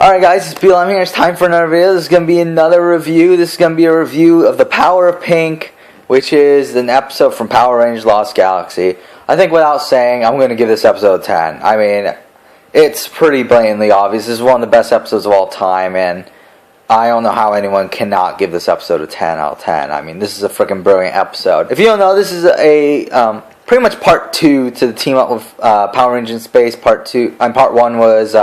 Alright guys, it's BLM here. It's time for another video. This is going to be another review. This is going to be a review of The Power of Pink, which is an episode from Power Rangers Lost Galaxy. I think without saying, I'm going to give this episode a 10. I mean, it's pretty blatantly obvious. This is one of the best episodes of all time, and I don't know how anyone cannot give this episode a 10 out of 10. I mean, this is a freaking brilliant episode. If you don't know, this is a pretty much part 2 to the team up with Power Rangers in Space. Part 1 was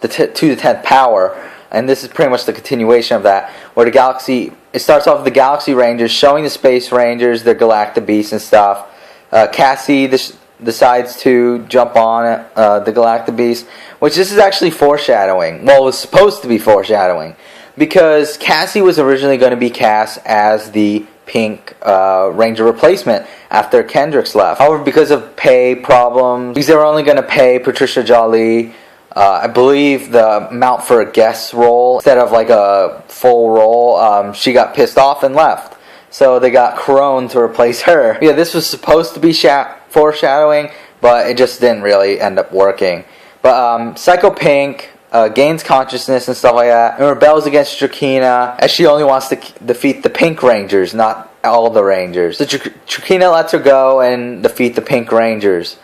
the 2 to 10th Power, and this is pretty much the continuation of that, where the galaxy, it starts off with the Galaxy Rangers showing the Space Rangers their Galactic Beast and stuff. Cassie decides to jump on the Galactic Beast, which this is actually foreshadowing. Well, it was supposed to be foreshadowing, because Cassie was originally going to be cast as the Pink Ranger replacement after Kendricks left. However, because of pay problems, because they were only going to pay Patricia Jolie, I believe, the amount for a guest role instead of like a full role, she got pissed off and left. So they got Crone to replace her. Yeah, this was supposed to be foreshadowing, but it just didn't really end up working. But Psycho Pink gains consciousness and stuff like that, and rebels against Trakina, as she only wants to defeat the Pink Rangers, not all the Rangers. So Trakina lets her go and defeat the Pink Rangers.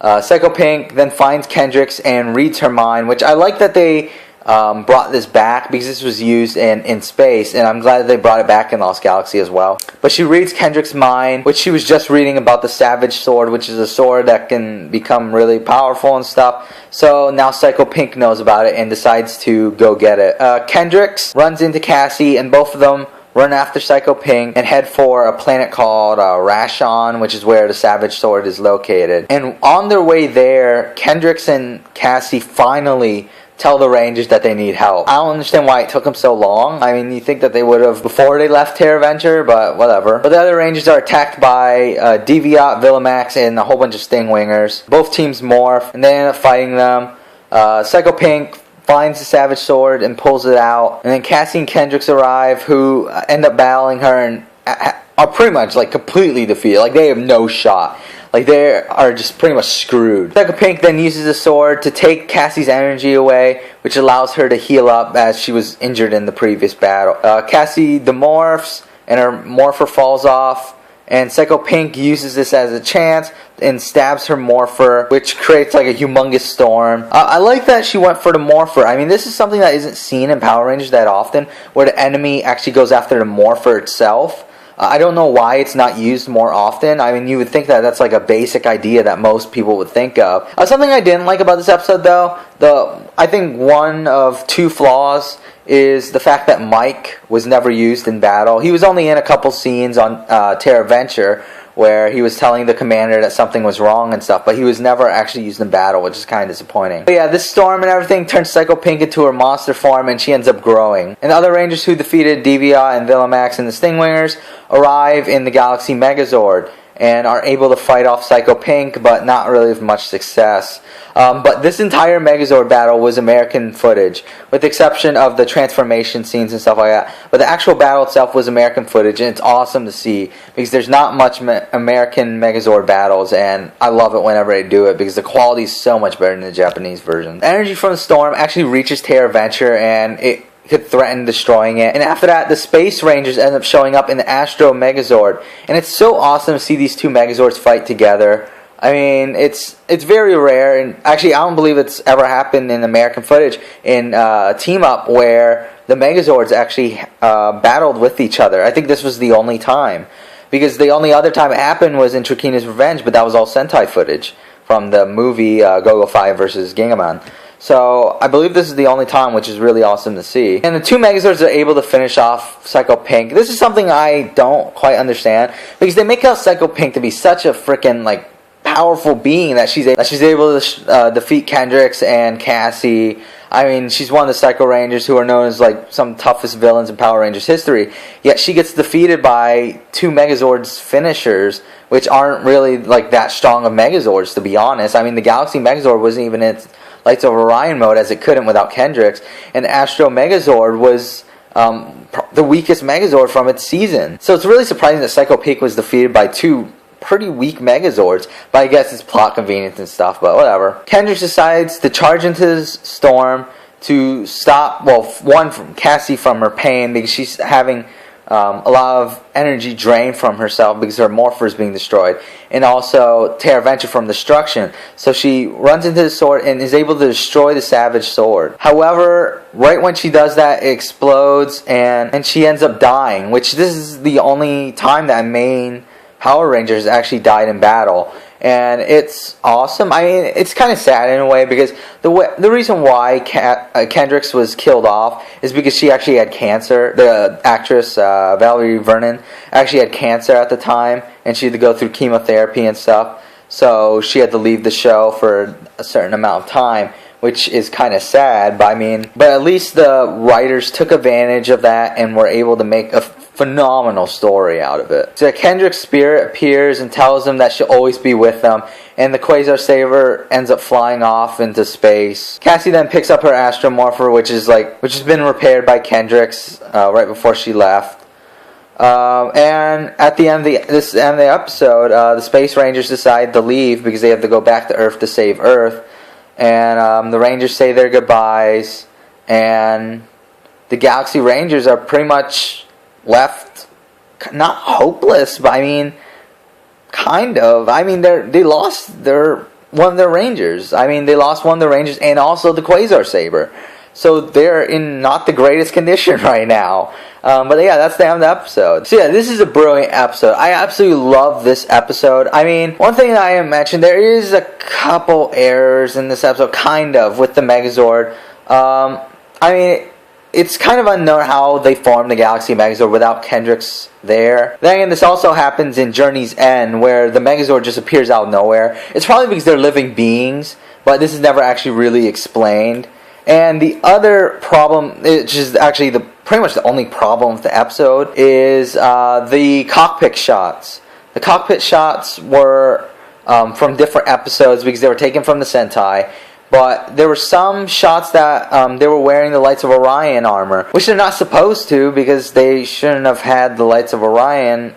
Psycho Pink then finds Kendricks and reads her mind, which I like that they brought this back, because this was used in Space, and I'm glad that they brought it back in Lost Galaxy as well. But she reads Kendricks' mind, which she was just reading about the Savage Sword, which is a sword that can become really powerful and stuff. So now Psycho Pink knows about it and decides to go get it. Kendricks runs into Cassie, and both of them run after Psycho Pink and head for a planet called Rashon, which is where the Savage Sword is located. And on their way there, Kendricks and Cassie finally tell the Rangers that they need help. I don't understand why it took them so long. I mean, you think that they would have before they left Terra Venture, but whatever. But the other Rangers are attacked by Deviat, Villamax, and a whole bunch of Stingwingers. Both teams morph, and they end up fighting them. Psycho Pink finds the Savage Sword and pulls it out, and then Cassie and Kendricks arrive, who end up battling her and are pretty much like completely defeated. Like, they have no shot. Like, they are just pretty much screwed. Psycho Pink then uses the sword to take Cassie's energy away, which allows her to heal up, as she was injured in the previous battle. Cassie demorphs, and her morpher falls off, and Psycho Pink uses this as a chance and stabs her morpher, which creates like a humongous storm. I like that she went for the morpher. I mean, this is something that isn't seen in Power Rangers that often, where the enemy actually goes after the morpher itself. I don't know why it's not used more often. I mean, you would think that that's like a basic idea that most people would think of. Something I didn't like about this episode, though, I think one of 2 flaws is the fact that Mike was never used in battle. He was only in a couple scenes on Terra Venture, where he was telling the commander that something was wrong and stuff, but he was never actually used in battle, which is kind of disappointing. But yeah, this storm and everything turns Psycho Pink into her monster form, and she ends up growing. And the other Rangers who defeated Deviat and Villamax and the Stingwingers arrive in the Galaxy Megazord and are able to fight off Psycho Pink, but not really with much success. But this entire Megazord battle was American footage, with the exception of the transformation scenes and stuff like that. But the actual battle itself was American footage, and it's awesome to see, because there's not much American Megazord battles, and I love it whenever they do it, because the quality is so much better than the Japanese version. The energy from the storm actually reaches Terra Venture, and it could threaten destroying it. And after that, the Space Rangers end up showing up in the Astro Megazord, and it's so awesome to see these 2 Megazords fight together. I mean, it's very rare, and actually I don't believe it's ever happened in American footage in Team Up where the Megazords actually battled with each other. I think this was the only time, because the only other time it happened was in Trakina's Revenge, but that was all Sentai footage from the movie Go-Go 5 versus Gingaman. So I believe this is the only time, which is really awesome to see. And the 2 Megazords are able to finish off Psycho Pink. This is something I don't quite understand, because they make out Psycho Pink to be such a freaking like powerful being that she's able to defeat Kendricks and Cassie. I mean, she's one of the Psycho Rangers who are known as like some toughest villains in Power Rangers history. Yet she gets defeated by 2 Megazords finishers, which aren't really like that strong of Megazords, to be honest. I mean, the Galaxy Megazord wasn't even in its Lights of Orion mode, as it couldn't without Kendricks, and Astro Megazord was the weakest Megazord from its season. So it's really surprising that Psycho Pink was defeated by 2 pretty weak Megazords, but I guess it's plot convenience and stuff, but whatever. Kendricks decides to charge into the storm to stop, well, one, from Cassie from her pain, because she's having a lot of energy drained from herself because her morpher is being destroyed, and also Teraventure from destruction. So she runs into the sword and is able to destroy the Savage Sword. However, right when she does that, it explodes and she ends up dying, which this is the only time that main Power Rangers actually died in battle. And it's awesome. I mean, it's kind of sad in a way, because the reason why Kendricks was killed off is because she actually had cancer. The actress, Valerie Vernon, actually had cancer at the time, and she had to go through chemotherapy and stuff. So she had to leave the show for a certain amount of time, which is kind of sad. But at least the writers took advantage of that and were able to make a phenomenal story out of it. So Kendrick's spirit appears and tells them that she'll always be with them, and the Quasar Saber ends up flying off into space. Cassie then picks up her Astromorpher, which has been repaired by Kendrick's right before she left. And at the end of the episode, the Space Rangers decide to leave because they have to go back to Earth to save Earth. And the Rangers say their goodbyes, and the Galaxy Rangers are pretty much left, not hopeless, but kind of. They lost one of their Rangers. They lost one of the Rangers and also the Quasar Saber. So they're in not the greatest condition right now. But yeah, that's the end of the episode. So yeah, this is a brilliant episode. I absolutely love this episode. One thing that I haven't mentioned, there is a couple errors in this episode, kind of, with the Megazord. It's kind of unknown how they formed the Galaxy Megazord without Kendricks there. Then again, this also happens in Journey's End, where the Megazord just appears out of nowhere. It's probably because they're living beings, but this is never actually really explained. And the other problem, which is actually pretty much the only problem with the episode, is the cockpit shots. The cockpit shots were from different episodes because they were taken from the Sentai. But there were some shots that they were wearing the Lights of Orion armor, which they're not supposed to, because they shouldn't have had the Lights of Orion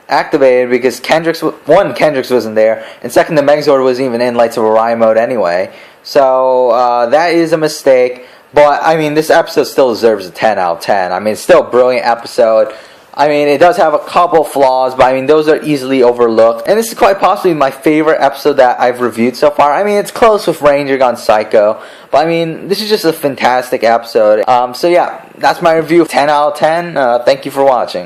activated, because Kendricks wasn't there, and second, the Megazord wasn't even in Lights of Orion mode anyway. So that is a mistake. But this episode still deserves a 10 out of 10. It's still a brilliant episode. It does have a couple flaws, but those are easily overlooked. And this is quite possibly my favorite episode that I've reviewed so far. It's close with Ranger Gone Psycho, but this is just a fantastic episode. So yeah, that's my review of 10 out of 10. Thank you for watching.